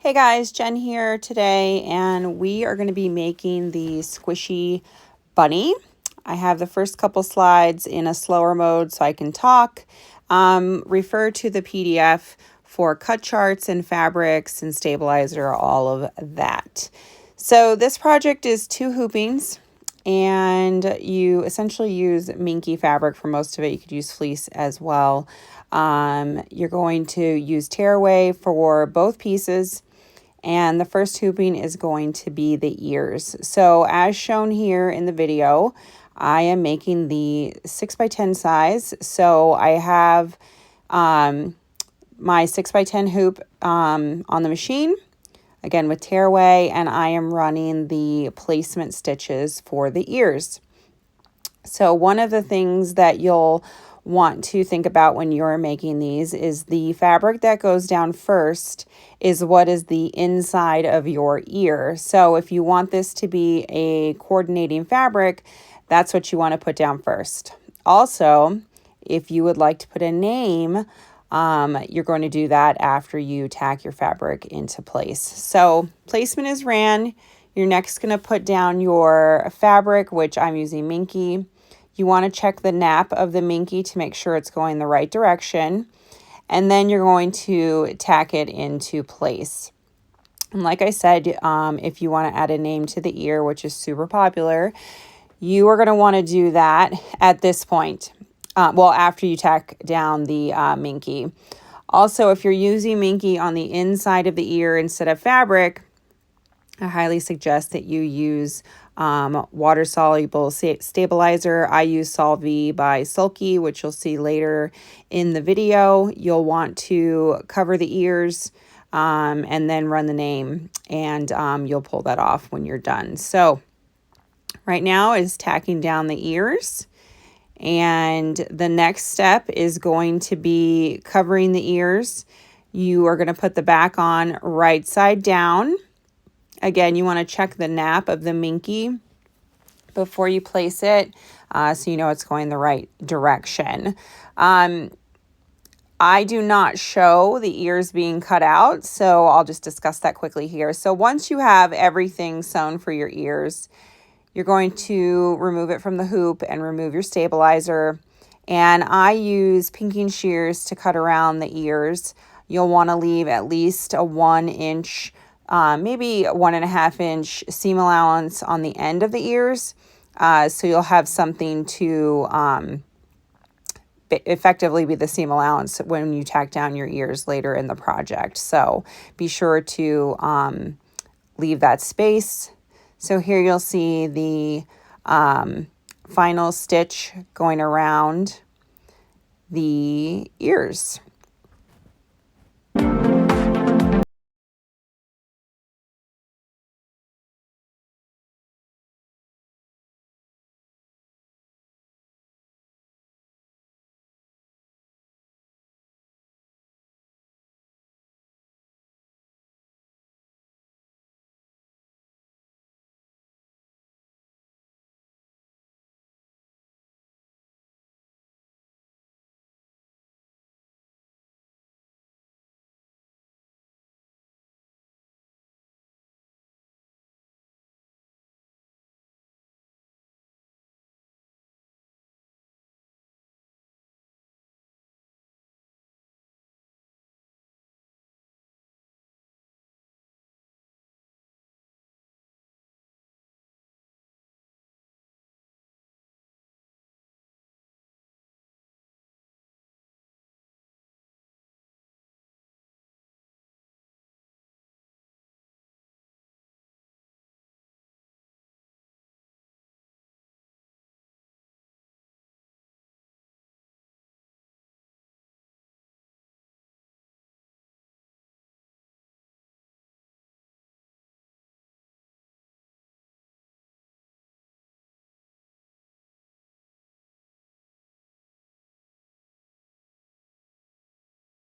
Hey guys, Jen here today, and we are going to be making the Squishy Bunny. I have the first couple slides in a slower mode so I can talk. Refer to the PDF for cut charts and fabrics and stabilizer, all of that. So this project is 2 hoopings, and you essentially use minky fabric for most of it. You could use fleece as well. You're going to use tearaway for both pieces. And the first hooping is going to be the ears. So as shown here in the video, I am making the 6x10 size. So I have my 6x10 hoop on the machine, again with tearaway, and I am running the placement stitches for the ears. So one of the things that you'll want to think about when you're making these is the fabric that goes down first is what is the inside of your ear. So if you want this to be a coordinating fabric, that's what you want to put down first. Also, if you would like to put a name, you're going to do that after you tack your fabric into place. So placement is ran. You're next going to put down your fabric, which I'm using minky. You want to check the nap of the minky to make sure it's going the right direction. And then you're going to tack it into place. And like I said, if you want to add a name to the ear, which is super popular, you are going to want to do that at this point. After you tack down the minky. Also, if you're using minky on the inside of the ear instead of fabric, I highly suggest that you use water-soluble stabilizer. I use Solvi by Sulky, which you'll see later in the video. You'll want to cover the ears and then run the name, and you'll pull that off when you're done. So right now is tacking down the ears. And the next step is going to be covering the ears. You are going to put the back on right side down. Again, you want to check the nap of the minky before you place it so you know it's going the right direction. I do not show the ears being cut out, so I'll just discuss that quickly here. So once you have everything sewn for your ears, you're going to remove it from the hoop and remove your stabilizer. And I use pinking shears to cut around the ears. You'll want to leave at least a 1 inch, maybe 1.5 inch seam allowance on the end of the ears. So you'll have something to effectively be the seam allowance when you tack down your ears later in the project. So be sure to leave that space. So here you'll see the final stitch going around the ears.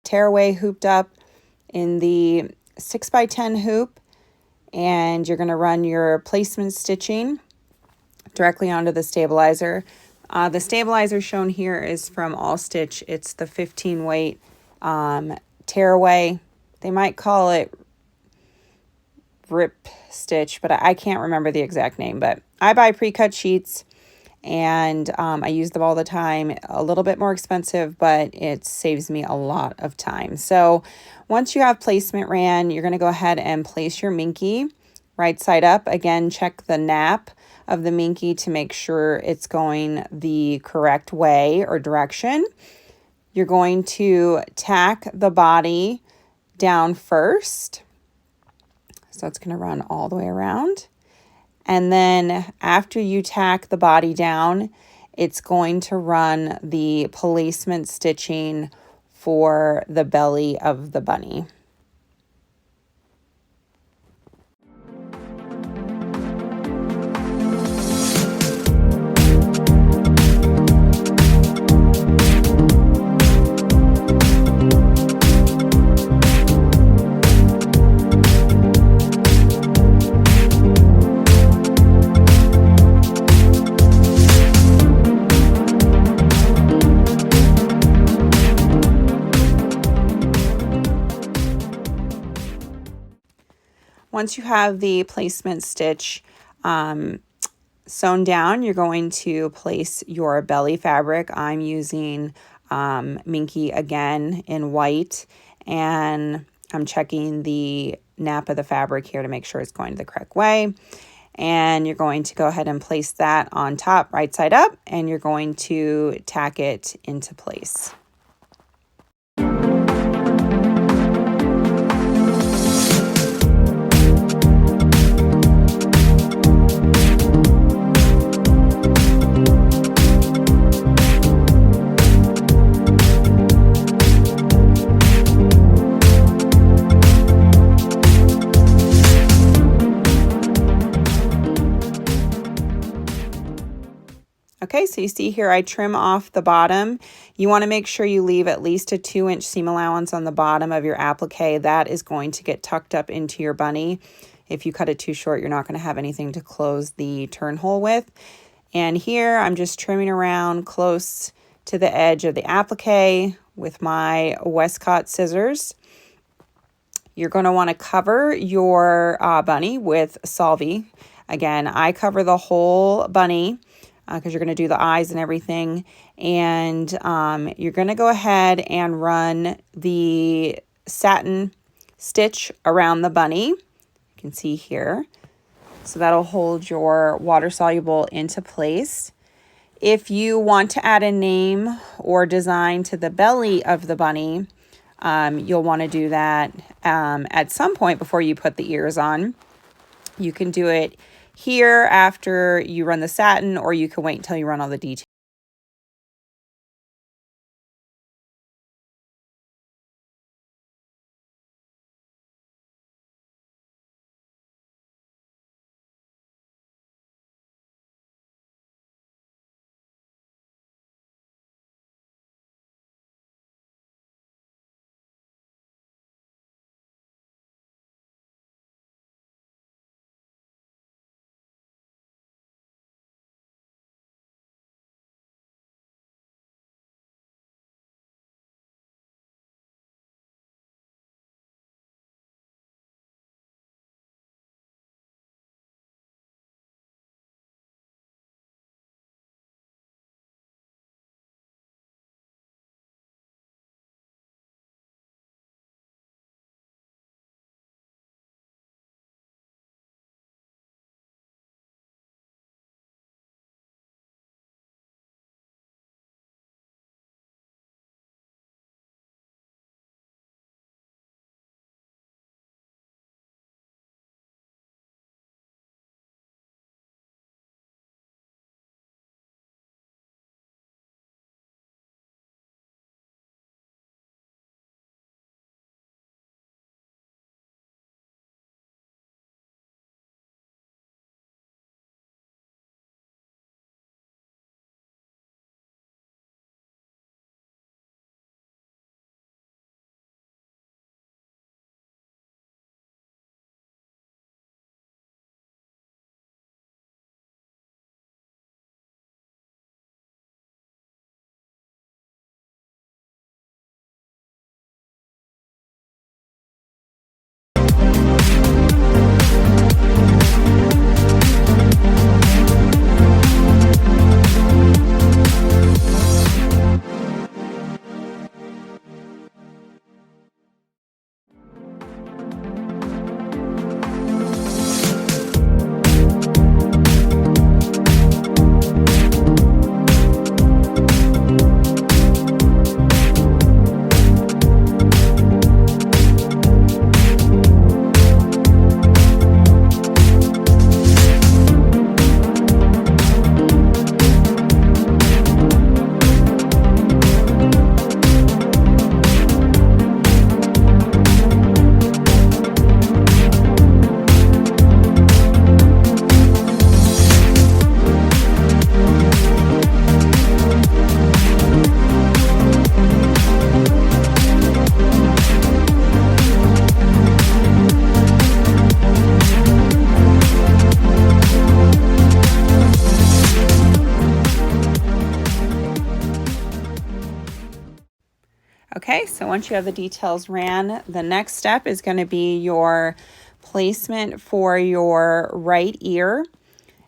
Tearaway hooped up in the 6x10 hoop, and you're going to run your placement stitching directly onto the stabilizer. The stabilizer shown here is from All Stitch. It's the 15 weight tearaway. They might call it rip stitch, but I can't remember the exact name. But I buy pre-cut sheets, and I use them all the time. A little bit more expensive, but it saves me a lot of time. So once you have placement ran, you're going to go ahead and place your Minky right side up. Again, check the nap of the Minky to make sure it's going the correct way or direction. You're going to tack the body down first. So it's going to run all the way around. And then after you tack the body down, it's going to run the placement stitching for the belly of the bunny. Once you have the placement stitch sewn down, you're going to place your belly fabric. I'm using Minky again in white, and I'm checking the nap of the fabric here to make sure it's going the correct way. And you're going to go ahead and place that on top, right side up, and you're going to tack it into place. Okay, so you see here I trim off the bottom. You want to make sure you leave at least a 2-inch seam allowance on the bottom of your applique. That is going to get tucked up into your bunny. If you cut it too short, you're not going to have anything to close the turn hole with. And here I'm just trimming around close to the edge of the applique with my Westcott scissors. You're going to want to cover your bunny with Solvay. Again, I cover the whole bunny because you're going to do the eyes and everything. And you're going to go ahead and run the satin stitch around the bunny. You can see here. So that'll hold your water-soluble into place. If you want to add a name or design to the belly of the bunny, you'll want to do that at some point before you put the ears on. You can do it here after you run the satin, or you can wait until you run all the details. Okay, so once you have the details ran, the next step is going to be your placement for your right ear.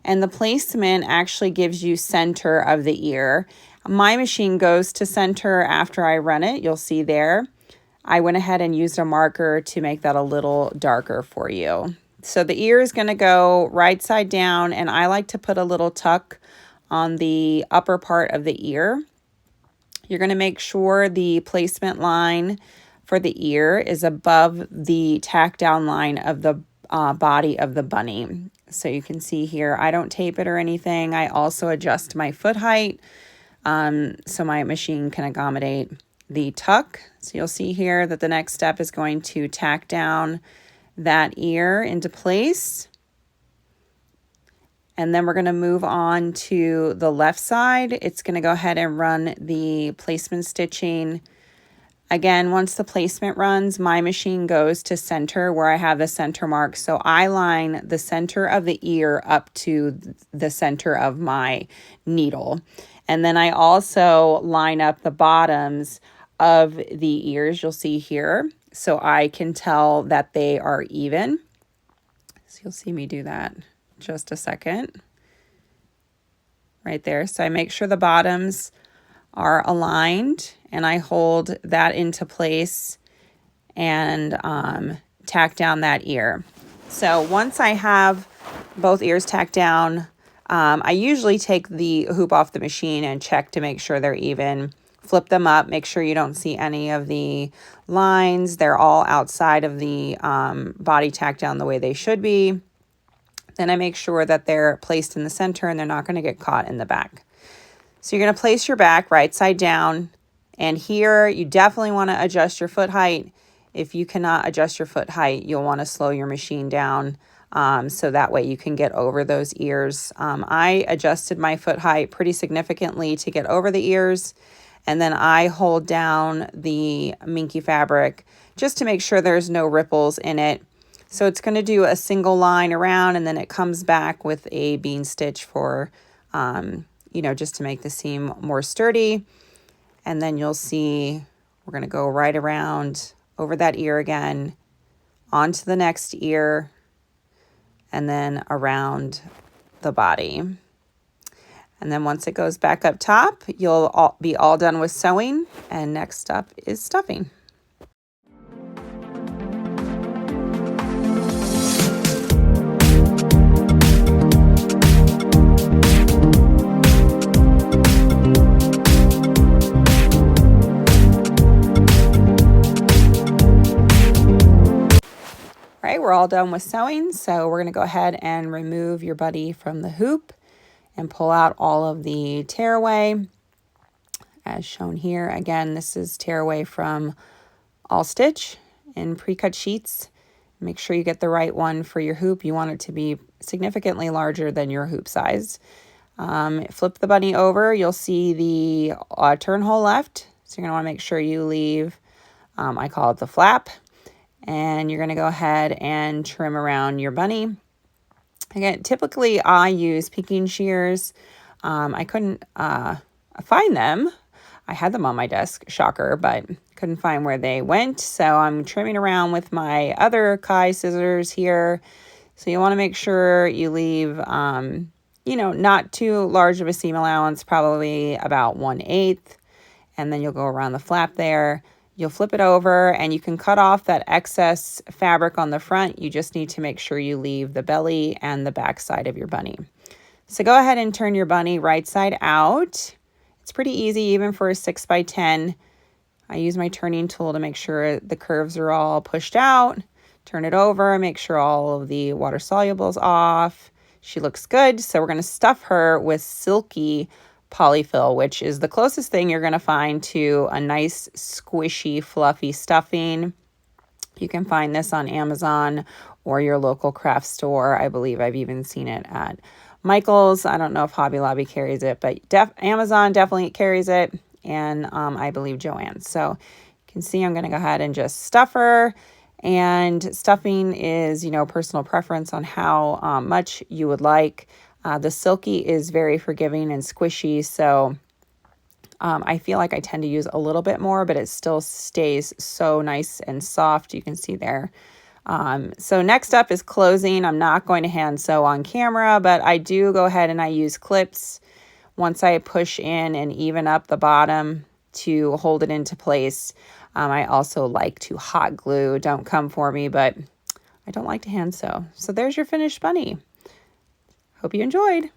And the placement actually gives you center of the ear. My machine goes to center after I run it. You'll see there. I went ahead and used a marker to make that a little darker for you. So the ear is going to go right side down, and I like to put a little tuck on the upper part of the ear. You're going to make sure the placement line for the ear is above the tack down line of the body of the bunny. So you can see here, I don't tape it or anything. I also adjust my foot height so my machine can accommodate the tuck. So you'll see here that the next step is going to tack down that ear into place. And then we're going to move on to the left side. It's going to go ahead and run the placement stitching. Again, once the placement runs, my machine goes to center where I have the center mark. So I line the center of the ear up to the center of my needle. And then I also line up the bottoms of the ears, you'll see here, so I can tell that they are even. So you'll see me do that. Just a second. Right there. So I make sure the bottoms are aligned and I hold that into place and tack down that ear. So once I have both ears tacked down, I usually take the hoop off the machine and check to make sure they're even. Flip them up, make sure you don't see any of the lines. They're all outside of the body tacked down the way they should be. Then I make sure that they're placed in the center and they're not going to get caught in the back. So you're going to place your back right side down. And here you definitely want to adjust your foot height. If you cannot adjust your foot height, you'll want to slow your machine down so that way you can get over those ears. I adjusted my foot height pretty significantly to get over the ears. And then I hold down the minky fabric just to make sure there's no ripples in it. So it's going to do a single line around and then it comes back with a bean stitch for, just to make the seam more sturdy. And then you'll see we're going to go right around over that ear again, onto the next ear, and then around the body. And then once it goes back up top, you'll be all done with sewing. And next up is stuffing. All right, we're all done with sewing. So we're going to go ahead and remove your buddy from the hoop and pull out all of the tearaway as shown here. Again, this is tearaway from All Stitch in pre-cut sheets. Make sure you get the right one for your hoop. You want it to be significantly larger than your hoop size. Flip the bunny over, you'll see the turn hole left. So you're going to want to make sure you leave, I call it the flap. And you're going to go ahead and trim around your bunny. Again, typically I use picking shears. I couldn't find them. I had them on my desk, shocker, but couldn't find where they went. So I'm trimming around with my other Kai scissors here. So you want to make sure you leave, not too large of a seam allowance, probably about 1/8. And then you'll go around the flap there. You'll flip it over and you can cut off that excess fabric on the front. You just need to make sure you leave the belly and the back side of your bunny. So go ahead and turn your bunny right side out. It's pretty easy even for a 6x10. I use my turning tool to make sure the curves are all pushed out. Turn it over, make sure all of the water soluble is off. She looks good. So we're going to stuff her with silky polyfill, which is the closest thing you're going to find to a nice squishy fluffy stuffing. You can find this on Amazon or your local craft store. I believe I've even seen it at Michael's. I don't know if Hobby Lobby carries it, but Amazon definitely carries it, and I believe Joann. So you can see I'm going to go ahead and just stuff her. And stuffing is, personal preference on how much you would like. The silky is very forgiving and squishy, so I feel like I tend to use a little bit more, but it still stays so nice and soft. You can see there. So next up is closing. I'm not going to hand sew on camera, but I do go ahead and I use clips once I push in and even up the bottom to hold it into place. I also like to hot glue. Don't come for me, but I don't like to hand sew. So there's your finished bunny. Hope you enjoyed.